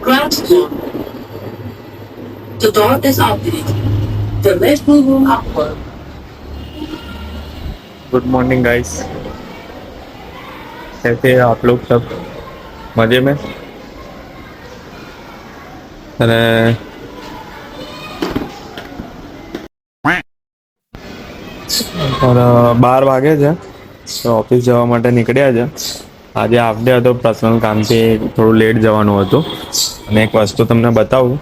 Ground floor. The door is open. The lift will move upward. Good morning guys, कैसे हैं आप लोग? सब मजे में? અને બાર વાગે છે તો ઓફિસ જવા માટે નીકળ્યા છે. આજે હાફ ડે હતો, પર્સનલ કામથી થોડું લેટ જવાનું હતું. અને એક વસ્તુ તમને બતાવું,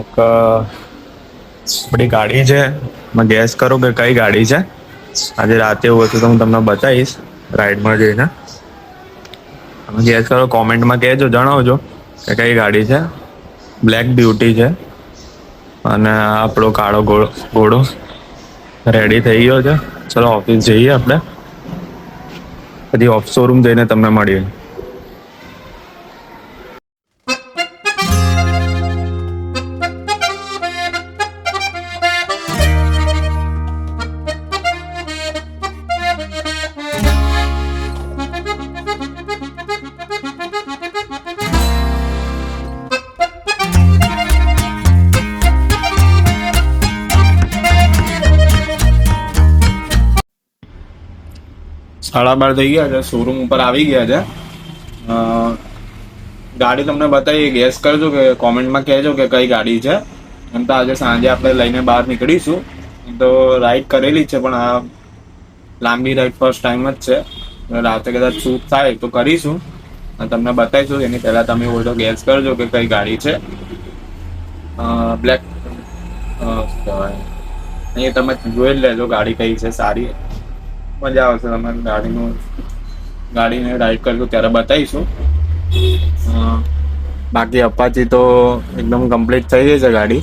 એક આપણી ગાડી છે. મેં ગેસ કરો કે કઈ ગાડી છે. આજે રાતે એવું હશે તો હું તમને બતાવીશ રાઈડમાં જઈને. તમે ગેસ કરો, કોમેન્ટમાં કહેજો, જણાવજો કે કઈ ગાડી છે. બ્લેક બ્યુટી છે અને આપણો કાળો ઘોડો રેડી થઈ ગયો છે. ચલો ઓફિસ જઈએ આપણે, પછી ઓફ શોરૂમ જઈને તમને મળીએ. સાડા બાર થઈ ગયા છે, શોરૂમ ઉપર આવી ગયા છે. ગાડી તમને બતાવીએ, ગેસ કરજો કે કોમેન્ટમાં કહેજો કે કઈ ગાડી છે. એમ તો આજે સાંજે આપણે લઈને બહાર નીકળીશું. તો રાઈડ કરેલી છે, પણ આ લાંબી રાઈડ ફર્સ્ટ ટાઈમ જ છે. રાતે કદાચ શૂટ થાય તો કરીશું અને તમને બતાવીશું. એની પહેલાં તમે હોય તો ગેસ કરજો કે કઈ ગાડી છે. બ્લેક અહીંયા તમે જોઈ જ લેજો ગાડી કઈ છે. સારી મજા આવશે. તમે ગાડીને રાઈડ કરજો ત્યારે બતાવીશું. બાકી અપાચી તો એકદમ કમ્પ્લીટ થઈ ગઈ છે ગાડી.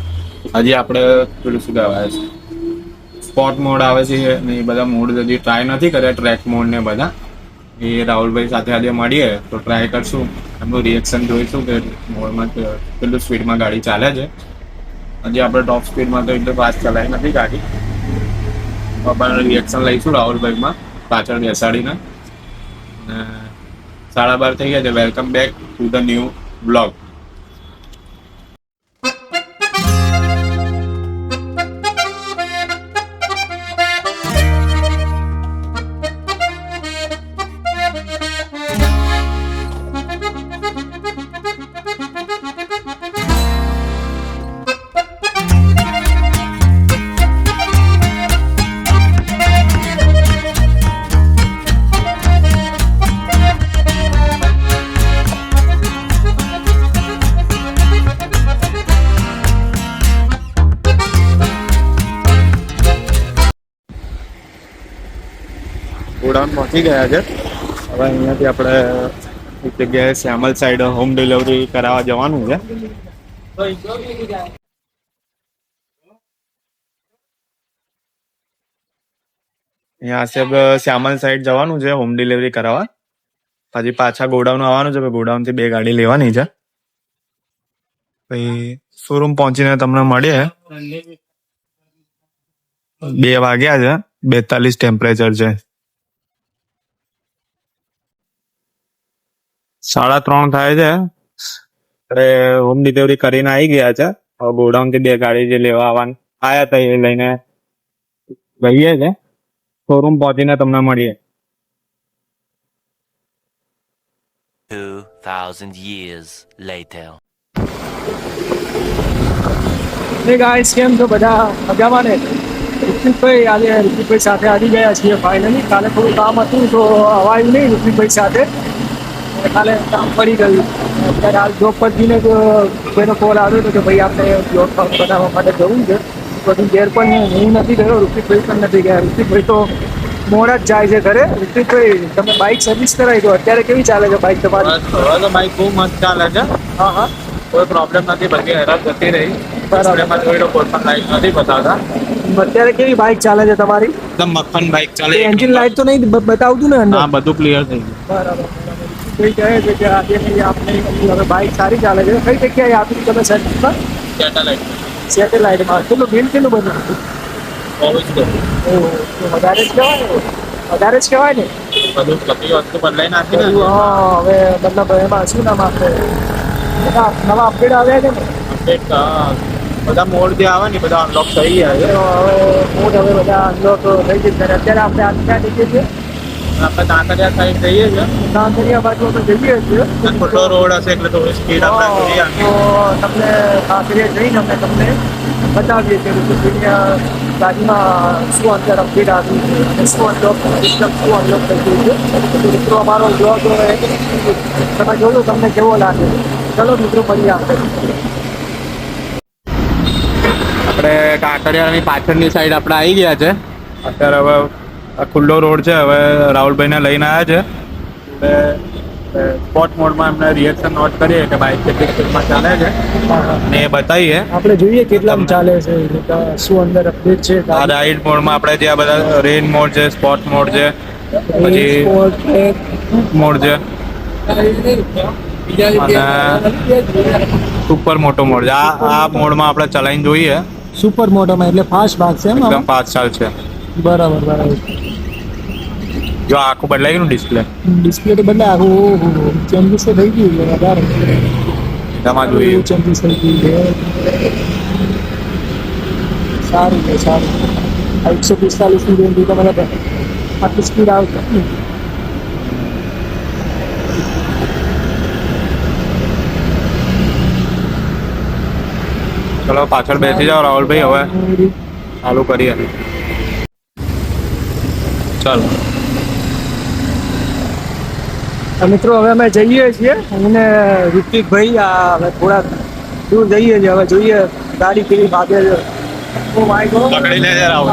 હજી આપણે પેલું શું કહેવાય છે, સ્પોટ મોડ આવે છે ને એ બધા મોડ હજી ટ્રાય નથી કર્યા. ટ્રેક મોડ ને બધા એ રાહુલભાઈ સાથે આજે મળીએ તો ટ્રાય કરશું. એમનું રિએક્શન જોઈશું કે મોડમાં કેટલું સ્પીડમાં ગાડી ચાલે છે. હજી આપણે ટોપ સ્પીડમાં તો એટલું ફાસ્ટ ચલાવી નથી ગાડી. પણ રિએક્શન લઈશું રાહુલભાઈમાં પાછળ બેસાડીને. 12:30 થઈ ગયા છે. Welcome back to the new blog. Godown પહોંચી ગયા છે. હવે અહીંયાથી આપણે એક જગ્યાએ શ્યામલ સાઈડ હોમ ડિલિવરી કરાવવા જવાનું છે. અહીંયા સાહેબ શ્યામલ સાઈડ જવાનું છે હોમ ડિલિવરી કરાવવા. પછી પાછા ગોડાઉન આવવાનું છે. ગોડાઉનથી 2 ગાડી લેવાની છે. પછી શોરૂમ પહોંચીને તમને મળીએ. 2 વાગ્યા છે, 42 ટેમ્પરેચર છે. 3:30 થાય છે. એટલે હોમ ડિલિવરી કરીને આવી ગયા છે. હવે ગોડાઉનથી 2 ગાડી જે લેવા આવ્યા હતા એ લઈને ગઈએ છે. શોરૂમ પહોંચીને તમને મળીએ. 2000 years later. હે ગાઈસ, કેમ છો બધા? મજામાં ને? ઋત્વિકભાઈ આજે ઋત્વિકભાઈ સાથે આવી ગયા છીએ ફાઇનલી. કાલે થોડું કામ હતું તો અવાયું નહીં ઋત્વિકભાઈ સાથે. કાલે કામ પડી ગયું. અત્યારે હાલ જોબ પર જઈને કોઈનો કોલ આવ્યો હતો કે ભાઈ આપણે જોબ બનાવવા માટે જવું છે. પછી ઘેર પણ હું નથી ગયો, ઋત્વિકભાઈ પણ નથી ગયા. ઋત્વિકભાઈ તો મોડા જ જાય છે ઘરે. ઋત્વિકભાઈ, તમે બાઇક સર્વિસ કરાવી દો. અત્યારે કેવી ચાલે છે બાઇક તમારી? હવે તો બાઇક બહુ મસ્ત ચાલે છે. હા હા, કોઈ પ્રોબ્લેમ નથી. બધી હેરાન જતી રહી. બરાબર. કોઈ પણ લાઈટ નથી બતાવતા. અત્યારે કેવી બાઇક ચાલે છે તમારી? એકદમ મક્ખન બાઇક ચાલે. એન્જિન લાઇટ તો નહીં બતાવતું ને અંદર? હા, બધું ક્લિયર થઈ ગયું. બરાબર. કોઈ કહે છે કે આજે આપણે હવે બાઇક સારી ચાલે છે. કઈ જગ્યાએ આપી તમે સર્વિસમાં? સેટેલાઇટમાં. કેટલું બિલ કેટલું બધું? વધારે જ કહેવાય ને? વધારે જ કહેવાય ને? બધું બધી વસ્તુ બદલાઈ નાખી ને. હા, હવે મતલબ એમાં શું નામ આપણે નવા અપડેટ આવ્યા છે ને અપડેટ બધા મોડ જે આવે ને બધા અનલોક થઈ ગયા છે. તો હવે મોડ હવે બધા અનલોક થઈ જશે અને અત્યારે આપણે ક્યાં જઈએ છીએ આપણે કાંકરિયા સાઈડ જઈએ છીએ. કાંકરિયા બાજુ અમે જઈએ છીએ ખુલ્લો રોડ હશે એટલે થોડી સ્પીડ આપણે જોઈએ. તો તમને કાંકરિયા જઈને અમે તમને બતાવીએ છીએ કે ગાડીમાં શું અંદર અપડેટ આવ્યું છે અને શું અનલોક સિસ્ટમ શું અનલોક થઈ ગયું છે. તો મિત્રો અમારો બ્લોગ તમે જોયું તમને કેવો લાગે ચલો મિત્રો મળીએ આપણે કાંકરિયાની પાછળની સાઈડ આપણે આવી ગયા છે. અત્યારે હવે આ ખુલ્લો રોડ છે. હવે રાહુલભાઈને લઈને આવ્યા છે. સ્પોટ મોડમાં એમને રિએક્શન નોટ કરીએ કે બાઇક કેટલી સ્પીડમાં ચાલે છે અને એ બતાવીએ. આપણે જોઈએ કેટલામાં ચાલે છે શું અંદર અપડેટ છે. આ રાઇડ મોડમાં આપણે જે આ બધા રેન મોડ છે, સ્પોટ મોડ છે, પછી મોડ છે અને સુપર મોટો મોડ છે. આ મોડમાં આપણે ચલાવીને જોઈએ. સુપર મોટોમાં એટલે ફાસ્ટ ભાગ છે એકદમ 5 સાલ છે. બરાબર બરાબર. જો આખું બદલાઈ ગયું ડિસ્પ્લે તો બદલાય આખું ચેન્જીસ તો થઈ ગયું છે વધારે તમારે જોઈએ. ચેન્જીસ થઈ ગયું છે સારું છે સારું. 145 ની રેન્જ તમારે આટલી સ્પીડ આવશે ચલો પાછળ બેસી જાઓ રાહુલભાઈ. હવે ચાલુ કરીએ. ચાલો મિત્રો હવે અમે જઈએ છીએ અને ઋતિકભાઈ હવે થોડા દૂર જઈએ છીએ. હવે જોઈએ ગાડી કેવી ભાગે છે. ઓ માય ગોડ પકડી લેજે રાહુલ.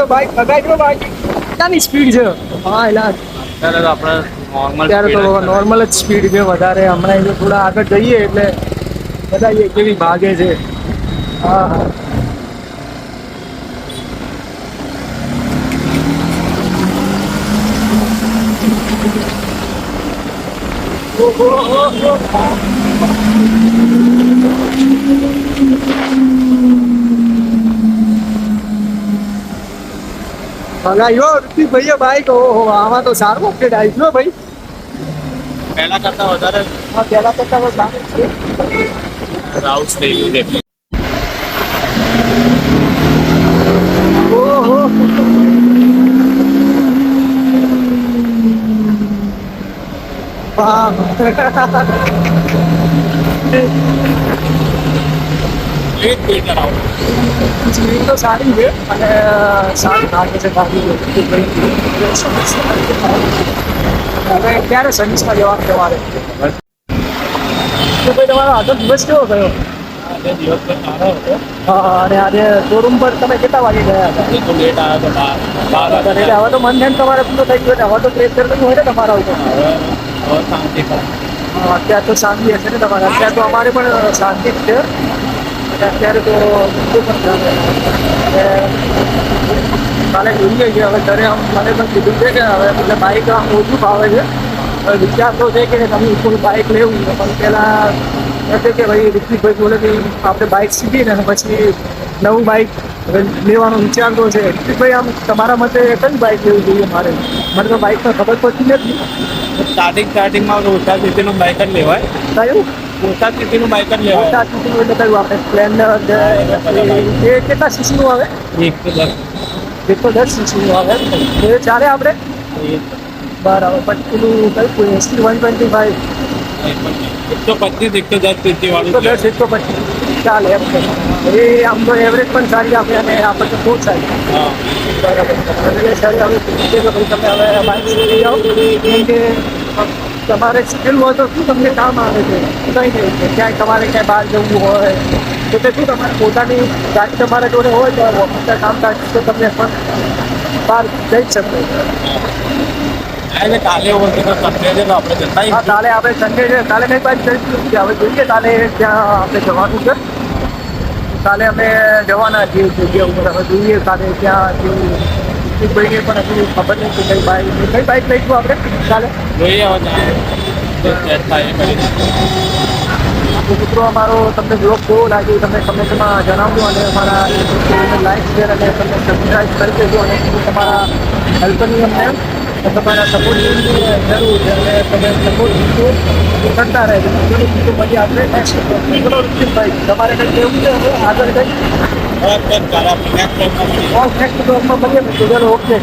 તો બાઈક લગાવી બાઈક કેટલાની સ્પીડ છે. હા એલા અત્યારે તો આપણે નોર્મલ અત્યારે તો નોર્મલ જ સ્પીડ છે વધારે. હમણાં એટલે થોડા આગળ જઈએ એટલે બતાવીએ કેવી ભાગે છે. હા હા ભગાયો ઋતિકભાઈએ બાઈક. ઓહો આમાં તો સારું અપડેટ આવી ગયો ભાઈ. પહેલા કરતા વધારે હા પહેલા કરતા તો સારું છે. રાઉટ થઈ ગયું છે. ઓહો વાહ સ્પીડ તો સારી છે અને સારી લાગે છે ગાડી. હવે ક્યારે સર્વિસમાં જવાનું તમારે? તો ભાઈ તમારો આજનો દિવસ કેવો ગયો? હા અને આજે શોરૂમ પર તમે કેટલા વાગે ગયા હતા? એટલે હવે તો મન ધ્યાન તમારે પૂરું થઈ ગયું. હવે તો પ્રેશર નહીં હોય ને તમારા ઉપર. અત્યારે તો શાંતિ હશે ને તમારે? અત્યારે તો અમારે પણ શાંતિ જ છે. અત્યારે તો બધું પણ કાલે જોઈએ છે. હવે ઘરે મને પણ કીધું છે કે હવે એટલે બાઇક આમ ઓછું ભાવે છે. હવે વિચાર તો છે કે તમે કોઈ બાઇક લેવું છે પણ પહેલાં એટલે કે ભાઈ ઋતિકભાઈ બોલેથી આપણે બાઇક શીખીને અને પછી નવું બાઇક લેવાનો વિચાર તો છે. ઋતિકભાઈ આમ તમારા મતે કઈ બાઇક લેવી જોઈએ મારે? મને તો બાઇકનો ખબર પડતી નથી. સ્ટાર્ટિંગમાં ઓછા સીસીનું બાઇક જ લેવાય. કયું ઓછા સીસીનું બાઇક જ લેવાય. ઓછા સીસીનું એટલે કયું આપણે સ્પ્લેન્ડર એ કેટલા સીસીનું આવે? 110 સીસીનું આવે એ ચાલે આપણે? બરાબર. પછી પેલું કયું ST 125 125 110 સીસી વાળું 110 125 ચાલે એમ છે. એ આમ તો એવરેજ પણ સારી આપે અને આપણને બહુ સારી. બરાબર. એટલે સારી હવે તમે હવે બાઇક લઈ જાઓ કેમ કે તમારે શીખેલું હોય તો શું તમને કામ આવે છે? કંઈ નહીં. ક્યાંય તમારે ક્યાંય બહાર જવું હોય તો તે શું તમારે પોતાની ગાડી તમારા જોડે હોય તો ઓફિસના કામકાજ તો તમને પણ બહાર જઈ જ શકો. એટલે કાલે સન્ડે છે તો આપણે જતા હા કાલે આપણે સન્ડે છે. કાલે નહીં બાઇક જઈશું. હવે જોઈએ કાલે ત્યાં આપણે જવાનું છે. કાલે અમે જવાના છીએ જગ્યા ઉપર. હવે જોઈએ કાલે ત્યાં જેવું ભાઈને પણ હજુ ખબર નહીં કે કઈ બાઇક લઈશું આપણે કાલે. જોઈએ હવે તો મિત્રો અમારો તમને બ્લોગ કેવો લાગ્યો તમે કમેન્ટમાં જણાવજો અને અમારા લાઈક શેર અને તમને સબસ્ક્રાઈબ કરી દેજો અને તમારા હેલ્પની અમને તમારા સપોર્ટની જરૂર છે અને તમે સપોર્ટ કરતા રહેજો બીજું મજા આપણે નેક્સ્ટ ચલો ઋષિભાઈ તમારે કંઈ કેવું છે હવે આગળ કંઈ નેક્સ્ટ બ્લોગમાં મળીએ તો ચલો ઓકે